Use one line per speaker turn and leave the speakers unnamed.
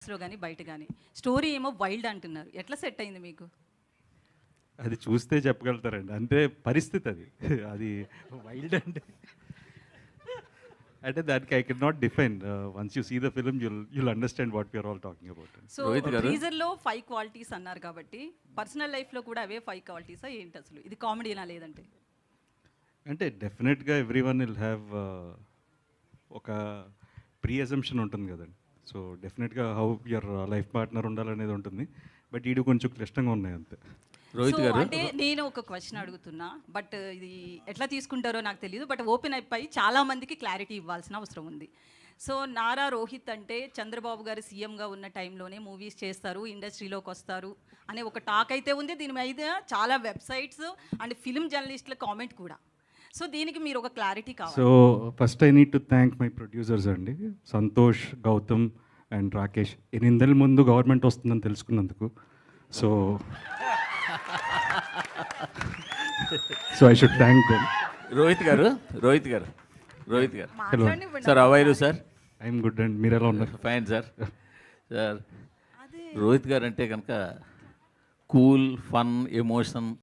లో కానీ బయట కానీ స్టోరీ ఏమో వైల్డ్ అంటున్నారు. ఎట్లా సెట్ అయింది మీకు?
అది చూస్తే చెప్పగలుగుతారండి. అంటే పరిస్థితి అది. అది వైల్డ్ అంటే అంటే దానికి I can not define. Once you see the film you'll understand what we're all talking about.
So
Rohit గారు?
టీజర్ లో 5 క్వాలిటీస్ అన్నారు కాబట్టి పర్సనల్ లైఫ్ లో కూడా అవే 5 క్వాలిటీసా ఏంటి అసలు? ఇది కామెడీనా లేదంటే?
అంటే డెఫినెట్గా ఎవ్రీ వన్ విల్ హ్యావ్ ఒక ప్రీ అజంప్షన్ ఉంటుంది కదండి. సో డెఫినెట్గా హౌ యువర్ లైఫ్ పార్ట్నర్ ఉండాలనేది ఉంటుంది. బట్ ఈడు కొంచెం క్లిష్టంగా ఉన్నాయి అంతే.
రోహిత్
సో
గారు?
అంటే నేను ఒక క్వశ్చన్ అడుగుతున్నా, బట్ ఇది ఎట్లా తీసుకుంటారో నాకు తెలియదు. బట్ ఓపెన్ అయిపోయి చాలా మందికి క్లారిటీ ఇవ్వాల్సిన అవసరం ఉంది. సో నారా రోహిత్ అంటే చంద్రబాబు గారు సీఎంగా ఉన్న టైంలోనే మూవీస్ చేస్తారు, ఇండస్ట్రీలోకి వస్తారు అనే ఒక టాక్ అయితే ఉంది. దీని మీద చాలా వెబ్సైట్స్ అండ్ ఫిల్మ్ జర్నలిస్టుల కామెంట్ కూడా. సో దీనికి మీరు ఒక క్లారిటీ కావాలి.
So first I need to thank my producers అండి, సంతోష్, గౌతమ్ అండ్ రాకేష్. 8 నెలల ముందు గవర్నమెంట్ వస్తుందని తెలుసుకున్నందుకు. So I should thank them.
Rohit garu, Rohit garu, Rohit garu,
మాట్లాడనివ్వండి.
Sir how are you sir?
I'm good and మీరు ఎలా ఉన్నారు?
Fine sir. సార్
అదే
రోహిత్ గారు అంటే కనుక కూల్, ఫన్, ఎమోషన్